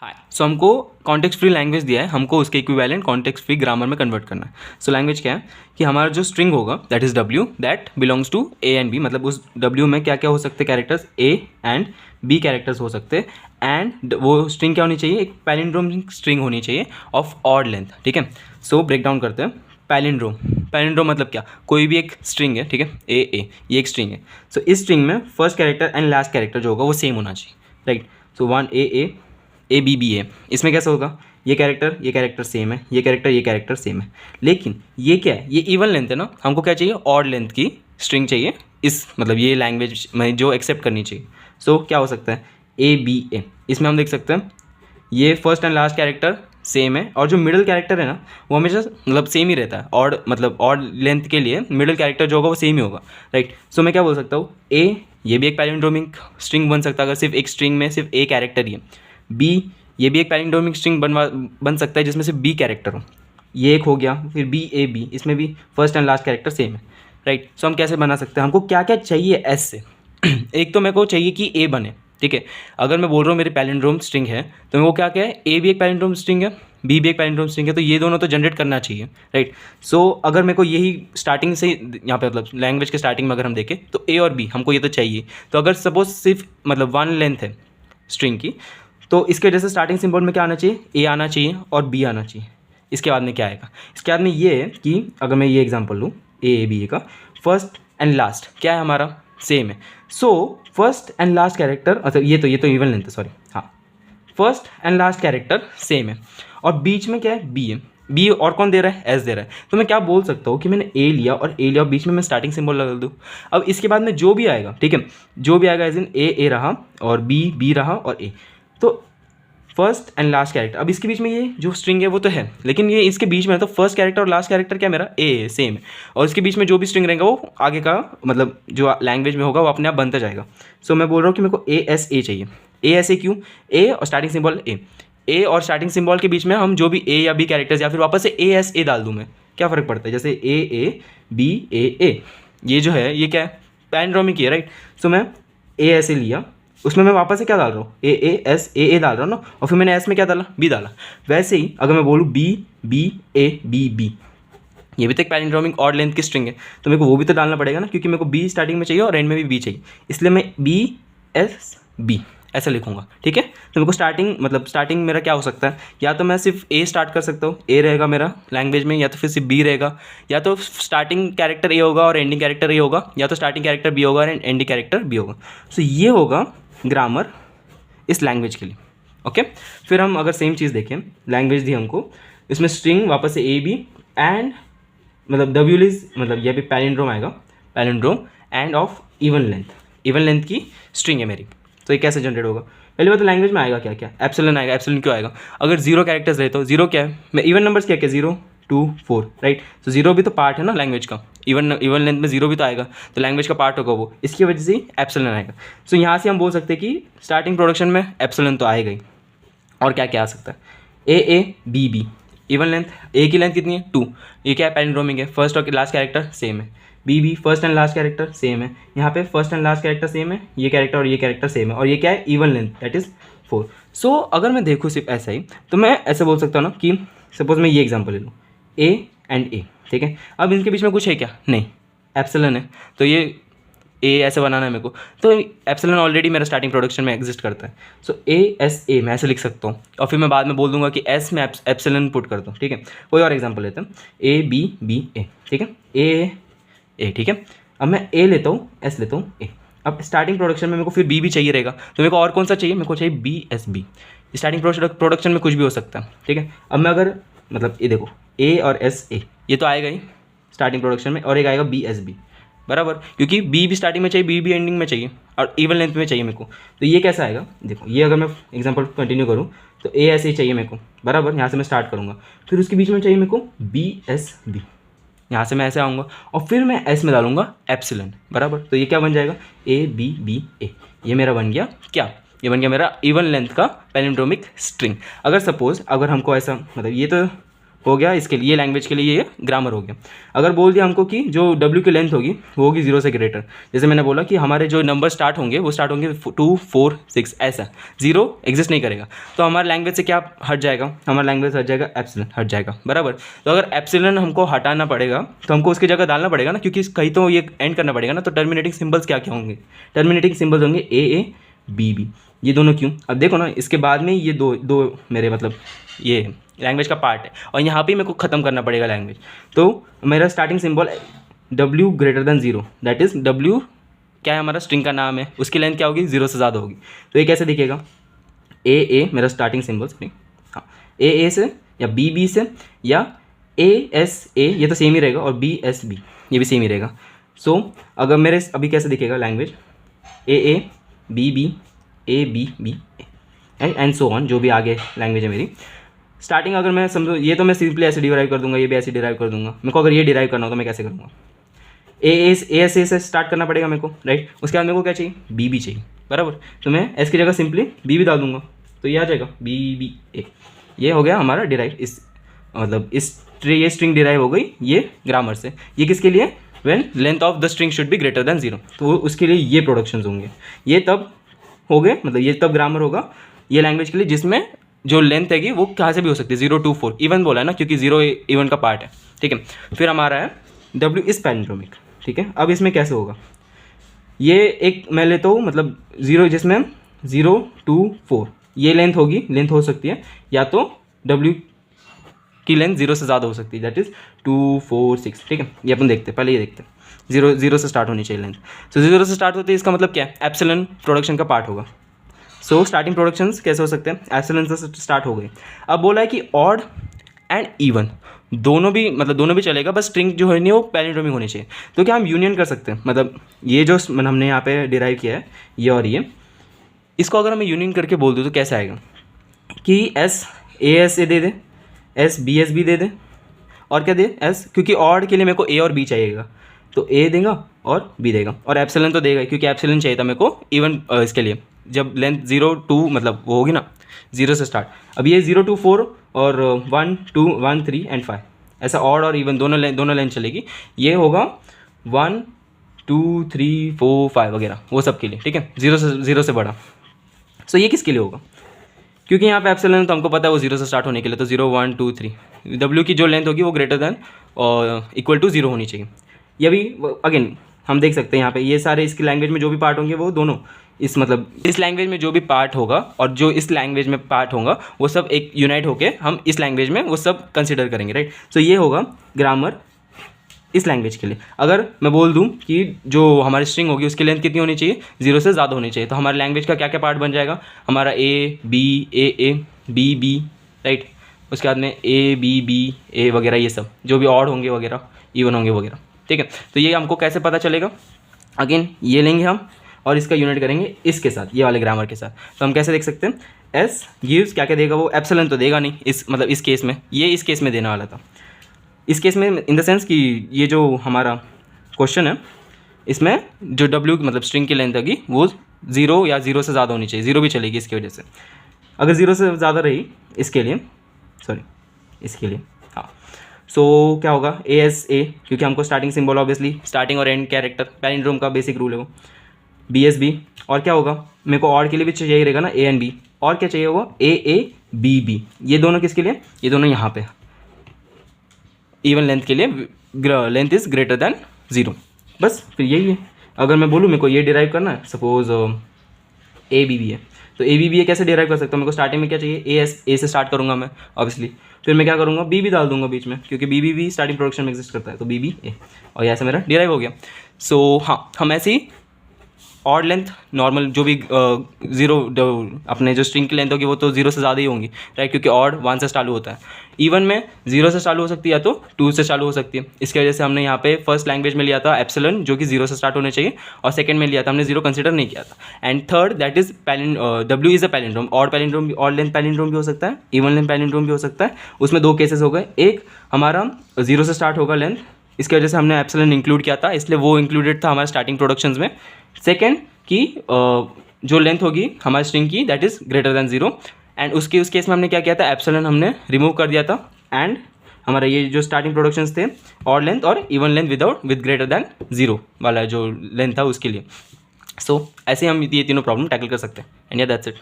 हाय सो हमको context free language दिया है, हमको उसके इक्विवेलेंट कॉन्टेक्स्ट फ्री ग्रामर में कन्वर्ट करना है। सो लैंग्वेज क्या है कि हमारा जो स्ट्रिंग होगा that is W that belongs to A and B, मतलब उस डब्ल्यू में क्या क्या हो सकते हैं characters, A and B characters हो सकते हैं। एंड वो स्ट्रिंग क्या होनी चाहिए, एक पैलिंड्रोमिक स्ट्रिंग होनी चाहिए ऑफ ऑड लेंथ। ठीक है, सो ब्रेक डाउन करते हैं। पैलिंड्रोम, पैलिंड्रोम मतलब क्या, कोई भी एक स्ट्रिंग है, ठीक है, ए ये एक स्ट्रिंग है। सो इस स्ट्रिंग में first character and last character जो होगा वो सेम होना चाहिए, right. So one A B B A, इसमें कैसे होगा, ये कैरेक्टर सेम है, ये कैरेक्टर सेम है। लेकिन ये क्या है, ये इवन लेंथ है ना, हमको क्या चाहिए, ऑड लेंथ की स्ट्रिंग चाहिए इस मतलब ये लैंग्वेज में जो एक्सेप्ट करनी चाहिए। सो क्या हो सकता है, ए बी ए, इसमें हम देख सकते हैं ये first and last character same है और जो मिडिल कैरेक्टर है ना वो हमेशा मतलब सेम ही रहता है। ऑड मतलब ऑड लेंथ के लिए मिडिल कैरेक्टर जो होगा वो सेम ही होगा, राइट। सो मैं क्या बोल सकता हूँ, ए ये भी एक पैलिंड्रोमिक स्ट्रिंग बन सकता है अगर सिर्फ एक स्ट्रिंग में सिर्फ ए कैरेक्टर ही है। बी ये भी एक पैलिंड्रोमिक स्ट्रिंग बन सकता है जिसमें सिर्फ बी कैरेक्टर हो, ये एक हो गया। फिर बी ए बी, इसमें भी first and last character same है, राइट। सो हम कैसे बना सकते हैं, हमको क्या क्या चाहिए एस से एक तो मेरे को चाहिए कि ए बने, ठीक है। अगर मैं बोल रहा हूँ मेरी पैलिंड्रोम स्ट्रिंग है तो मेरे को क्या क्या है, ए भी एक पैलिंड्रोम स्ट्रिंग है, बी भी एक पैलिंड्रोम स्ट्रिंग है, तो ये दोनों तो जनरेट करना चाहिए, राइट। सो अगर मेरे को यही स्टार्टिंग से यहाँ पे मतलब लैंग्वेज के स्टार्टिंग में अगर हम देखें तो ए और बी हमको ये तो चाहिए। तो अगर सपोज सिर्फ मतलब वन लेंथ है स्ट्रिंग की तो इसके वजह से स्टार्टिंग सिंबल में क्या आना चाहिए, ए आना चाहिए और बी आना चाहिए। इसके बाद में क्या आएगा, इसके बाद में ये है कि अगर मैं ये एग्जांपल लूँ ए बी का, फर्स्ट एंड लास्ट क्या है हमारा सेम है। So first and last character, अच्छा ये तो इवन लेंथ है, सॉरी, हाँ, first and last character same है और बीच में क्या है, बी है। बी और कौन दे रहा है, एस दे रहा है। तो मैं क्या बोल सकता हूँ कि मैंने ए लिया और बीच में मैं स्टार्टिंग सिंबल लगा दूँ। अब इसके बाद में जो भी आएगा, ठीक है, जो भी आएगा एज इन ए रहा और बी रहा और ए, तो फर्स्ट एंड लास्ट कैरेक्टर। अब इसके बीच में ये जो स्ट्रिंग है वो तो है, लेकिन ये इसके बीच में है तो फर्स्ट कैरेक्टर और लास्ट कैरेक्टर क्या मेरा ए सेम है और इसके बीच में जो भी स्ट्रिंग रहेगा वो आगे का मतलब जो लैंग्वेज में होगा वो अपने आप बनता जाएगा। सो मैं बोल रहा हूँ कि मेरे को ए चाहिए। ए एस ए क्यों, ए और स्टार्टिंग सिंबल ए और स्टार्टिंग सिंबल के बीच में हम जो भी ए या बी कैरेक्टर्स या फिर वापस से ए एस ए डाल दूँ मैं, क्या फ़र्क पड़ता है, जैसे ए बी ए, ये जो है ये क्या है, पैलिंड्रोमिक है, राइट। सो मैं ए एस ए लिया, उसमें मैं वापस से क्या डाल रहा हूँ, ए डाल रहा हूँ ना, और फिर मैंने एस में क्या डाला, बी डाला। वैसे ही अगर मैं बोलूँ बी ए बी, ये भी तो एक पैलिंड्रोमिक ऑड लेंथ की स्ट्रिंग है, तो मेरे को वो भी तो डालना पड़ेगा ना, क्योंकि मेरे को बी स्टार्टिंग में चाहिए और एंड में भी बी चाहिए, इसलिए मैं बी एस बी ऐसा लिखूंगा, ठीक है। तो मेरे को स्टार्टिंग मेरा क्या हो सकता है, या तो मैं सिर्फ ए स्टार्ट कर सकता हूँ, ए रहेगा मेरा लैंग्वेज में, या तो फिर सिर्फ बी रहेगा, या तो स्टार्टिंग कैरेक्टर ए होगा और एंडिंग कैरेक्टर ए होगा, या तो स्टार्टिंग कैरेक्टर बी होगा और एंडिंग कैरेक्टर बी होगा। सो ये होगा ग्रामर इस लैंग्वेज के लिए, ओके। फिर हम अगर सेम चीज़ देखें, लैंग्वेज दी हमको, इसमें स्ट्रिंग वापस से ए बी एंड मतलब डब्ल्यू इज मतलब ये भी पैलिंड्रोम आएगा, palindrome end of even length की स्ट्रिंग है मेरी। तो ये कैसे जनरेट होगा, पहले बात तो लैंग्वेज में आएगा क्या क्या, एप्सिलॉन आएगा। एप्सिलॉन क्यों आएगा, अगर जीरो कैरेक्टर्स रहे तो जीरो क्या है, मैं इवन नंबर्स क्या क्या 0 2 4, राइट। तो जीरो भी तो पार्ट है ना लैंग्वेज का, इवन लेंथ में जीरो भी तो आएगा, तो लैंग्वेज का पार्ट होगा वो, इसकी वजह से एप्सिलॉन आएगा। सो यहाँ से हम बोल सकते हैं कि स्टार्टिंग प्रोडक्शन में एप्सिलॉन तो आएगा ही। और क्या क्या आ सकता है, ए बी, इवन लेंथ, ए की लेंथ कितनी है 2, ये क्या है पैलिंड्रोमिक है, फर्स्ट और लास्ट कैरेक्टर सेम है। B first and last character same है, यहाँ पे first and last character same है, ये कैरेक्टर और ये कैरेक्टर सेम है, और ये क्या है इवन लेंथ दैट इज़ 4। सो अगर मैं देखूँ सिर्फ ऐसा ही तो मैं ऐसे बोल सकता हूँ ना कि सपोज मैं ये एग्जांपल ले लूँ, ए एंड ए, ठीक है। अब इनके बीच में कुछ है क्या, नहीं, एप्सिलॉन है, तो ये ए ऐसे बनाना है मेरे को, तो एप्सिलॉन ऑलरेडी मेरा स्टार्टिंग प्रोडक्शन में एग्जिस्ट करता है। सो ए एस ए मैं ऐसे लिख सकता हूँ और फिर मैं बाद में बोल दूंगा कि एस में एप्सिलॉन पुट कर दूँ, ठीक है। कोई और एग्जांपल लेते हैं, ए बी ए, ठीक है, ए, ठीक है। अब मैं ए लेता हूँ, एस लेता हूँ, ए। अब स्टार्टिंग प्रोडक्शन में मेरे को फिर बी चाहिए रहेगा, तो मेरे को और कौन सा चाहिए, मेरे को चाहिए B S B. Starting production में कुछ भी हो सकता है, ठीक है। अब मैं अगर मतलब ये देखो ए और एस ए ये तो आएगा ही स्टार्टिंग प्रोडक्शन में, और एक आएगा बी एस बी, बराबर, क्योंकि बी भी स्टार्टिंग में चाहिए, बी एंडिंग में चाहिए और इवन लेंथ में चाहिए मेरे को। तो ये कैसा आएगा, देखो ये अगर मैं एग्जांपल कंटिन्यू करूँ तो ए एस ए चाहिए मेरे को, बराबर, यहाँ से मैं स्टार्ट करूँगा, फिर उसके बीच में चाहिए मेरे को बी एस बी, यहाँ से मैं ऐसे आऊँगा और फिर मैं एस में डालूंगा एप्सिलॉन, बराबर। तो ये क्या बन जाएगा, ए बी ए, ये मेरा बन गया क्या, ये बन गया मेरा इवन लेंथ का पैलिंड्रोमिक स्ट्रिंग। अगर सपोज अगर हमको ऐसा मतलब ये तो हो गया इसके लिए, लैंग्वेज के लिए ये ग्रामर हो गया। अगर बोल दिया हमको कि जो W की लेंथ होगी वो होगी 0 से ग्रेटर, जैसे मैंने बोला कि हमारे जो नंबर स्टार्ट होंगे वो स्टार्ट होंगे 2 4 6 ऐसा, 0 एग्जिस्ट नहीं करेगा, तो हमारे लैंग्वेज से क्या हट जाएगा, हमारा लैंग्वेज हट जाएगा एप्सिलॉन, हट जाएगा बराबर। तो अगर एप्सिलॉन हमको हटाना पड़ेगा तो हमको उसकी जगह डालना पड़ेगा ना, क्योंकि कहीं तो ये एंड करना पड़ेगा ना। तो टर्मिनेटिंग सिंबल्स क्या क्या होंगे, टर्मिनेटिंग सिंबल्स होंगे A B B। ये दोनों क्यों, अब देखो ना, इसके बाद में ये दो मेरे मतलब ये लैंग्वेज का पार्ट है, और यहाँ पे मेरे को ख़त्म करना पड़ेगा लैंग्वेज। तो मेरा starting symbol W greater than 0, that is W क्या है, हमारा स्ट्रिंग का नाम है, उसकी लेंथ क्या होगी, 0 से ज़्यादा होगी। तो ये कैसे दिखेगा, A मेरा स्टार्टिंग सिंबल स्ट्रिंग, हाँ A से या B से या AS ये तो सेम ही रहेगा, और BS ये भी सेम ही रहेगा। सो अगर मेरे अभी कैसे दिखेगा language, A B A and so on, जो भी आगे लैंग्वेज है मेरी। स्टार्टिंग अगर मैं समझो, ये तो मैं सिंपली ऐसे डिराइव कर दूंगा, ये भी ऐसे डिराइव कर दूंगा। मेरे को अगर ये डिराइव करना हो तो मैं कैसे करूँगा, A से स्टार्ट करना पड़ेगा मेरे को, राइट। उसके बाद मेरे को क्या चाहिए, B चाहिए बराबर। तो मैं S की जगह सिंपली B डाल दूंगा, तो ये आ जाएगा BA। ये हो गया हमारा डिराइव, इस मतलब ये स्ट्रिंग डिराइव हो गई ये ग्रामर से। ये किसके लिए, when length of the string should be greater than 0, तो उसके लिए ये प्रोडक्शंस होंगे। ये तब हो गए, मतलब ये तब ग्रामर होगा ये लैंग्वेज के लिए जिसमें जो लेंथ हैगी वो कहाँ से भी हो सकती है, 0 2 4 इवन बोला है ना, क्योंकि 0 इवन का पार्ट है, ठीक है। फिर हमारा है W इज पैलिंड्रोमिक, ठीक है। अब इसमें कैसे होगा, ये एक मैं लेता हूँ मतलब 0 जिसमें 0 2 4 ये लेंथ होगी, लेंथ हो सकती है, या तो W की लेंथ 0 से ज़्यादा हो सकती है, दैट इज़ 2 4 6, ठीक है। ये अपन देखते हैं, पहले ये देखते हैं, 0 से स्टार्ट होनी चाहिए लेंथ। सो 0 से स्टार्ट होती है, इसका मतलब क्या है, एप्सिलॉन प्रोडक्शन का पार्ट होगा। सो स्टार्टिंग प्रोडक्शंस कैसे हो सकते हैं, एप्सिलॉन से स्टार्ट हो गई। अब बोला है कि ऑड एंड इवन दोनों भी, मतलब दोनों भी चलेगा, बस स्ट्रिंग जो है नहीं वो पैलिंड्रोमिक होनी चाहिए। तो क्या हम यूनियन कर सकते हैं, मतलब ये जो हमने यहाँ पे डिराइव किया है ये और ये, इसको अगर मैं यूनियन करके बोल दूँ तो कैसे आएगा कि AS दे दे, BS भी दे दे, और क्या दे S, क्योंकि ऑड के लिए मेरे को A और B चाहिएगा, तो A देगा और B देगा, और एप्सिलॉन तो देगा क्योंकि एप्सिलॉन चाहिए था मेरे को इवन इसके लिए, जब लेंथ 0 2 मतलब वो होगी ना 0 से स्टार्ट। अब ये 0 2 4 और 1 2 1 3 एंड 5 ऐसा ऑड और इवन दोनों लेंथ चलेगी। ये होगा 1 2 3 4 5 वगैरह वो सब के लिए, ठीक है, 0 से बड़ा। सो ये किसके लिए होगा, क्योंकि यहाँ पे एप्सिलॉन तो हमको पता है वो 0 से स्टार्ट होने के लिए, तो 0 1 2 3 W की जो लेंथ होगी वो ग्रेटर देन और इक्वल टू 0 होनी चाहिए। ये भी अगेन हम देख सकते हैं यहाँ पे ये सारे इसकी लैंग्वेज में जो भी पार्ट होंगे वो दोनों इस मतलब इस लैंग्वेज में जो भी पार्ट होगा और जो इस लैंग्वेज में पार्ट होगा वो सब एक यूनाइट होके हम इस लैंग्वेज में वो सब कंसिडर करेंगे, राइट। सो ये होगा ग्रामर इस लैंग्वेज के लिए। अगर मैं बोल दूं कि जो हमारी स्ट्रिंग होगी उसकी लेंथ कितनी होनी चाहिए, 0 से ज़्यादा होनी चाहिए, तो हमारे लैंग्वेज का क्या क्या पार्ट बन जाएगा, हमारा A B राइट। उसके बाद में A वगैरह ये सब जो भी ऑड होंगे वगैरह इवन होंगे वगैरह, ठीक है। तो ये हमको कैसे पता चलेगा, अगेन ये लेंगे हम और इसका यूनिट करेंगे इसके साथ, ये वाले ग्रामर के साथ। तो हम कैसे देख सकते हैं, S गिव्स क्या क्या देगा, वो एप्सिलॉन तो देगा नहीं इस मतलब इस केस में, ये इस केस में देने वाला था, इस केस में इन द सेंस कि ये जो हमारा क्वेश्चन है इसमें जो W मतलब स्ट्रिंग की लेंथ होगी वो 0 या 0 से ज़्यादा होनी चाहिए, 0 भी चलेगी इसकी वजह से। अगर 0 से ज़्यादा रही इसके लिए हाँ, सो क्या होगा ASA, क्योंकि हमको स्टार्टिंग सिंबल ऑब्वियसली स्टार्टिंग और एंड कैरेक्टर पैलिंड्रोम का बेसिक रूल है वो, BSB। और क्या होगा मेरे को ऑड के लिए भी चाहिए रहेगा ना A एंड B, और क्या चाहिए होगा AABB। ये दोनों किसके लिए, ये दोनों यहाँ पे इवन लेंथ के लिए, लेंथ इज़ ग्रेटर देन 0, बस फिर यही है। अगर मैं बोलूँ मेरे को ये डिराइव करना है, सपोज ABB है, तो ABB कैसे डिराइव कर सकता हूँ, मेरे को स्टार्टिंग में क्या चाहिए A से स्टार्ट करूँगा मैं ऑब्वियसली, फिर मैं क्या करूँगा BB डाल दूंगा बीच में, क्योंकि BB भी स्टार्टिंग प्रोडक्शन में एग्जिस्ट करता है, तो BBA, और ऐसे मेरा डिराइव हो गया। सो हाँ, हम ऐसे ही ऑड लेंथ नॉर्मल जो भी 0 अपने जो स्ट्रिंग की लेंथ होगी वो तो 0 से ज़्यादा ही होंगी, राइट, क्योंकि ऑड 1 से चालू होता है। इवन में 0 से चालू हो सकती है या तो 2 से चालू हो सकती है। इसकी वजह से हमने यहाँ पे फर्स्ट लैंग्वेज में लिया था एप्सिलॉन जो कि 0 से स्टार्ट होने चाहिए, और सेकंड में लिया था हमने 0 कंसिडर नहीं किया था। And third that is W is a palindrome, odd length palindrome भी हो सकता है, इवन लेंथ पैलिंड्रोम भी हो सकता है। उसमें 2 केसेस हो गए, एक हमारा 0 से स्टार्ट होगा लेंथ, इसकी वजह से हमने एप्सिलॉन इंक्लूड किया था, इसलिए वो इंक्लूडेड था हमारे स्टार्टिंग प्रोडक्शंस में। सेकेंड कि जो लेंथ होगी हमारी स्ट्रिंग की that is greater than 0, and उस केस में हमने क्या किया था, एप्सिलॉन हमने रिमूव कर दिया था, एंड हमारा ये जो स्टार्टिंग प्रोडक्शंस थे ऑड लेंथ और even length with greater than 0 वाला जो लेंथ था उसके लिए। सो ऐसे हम ये तीनों प्रॉब्लम टैकल कर सकते हैं। एंड या दैट्स इट।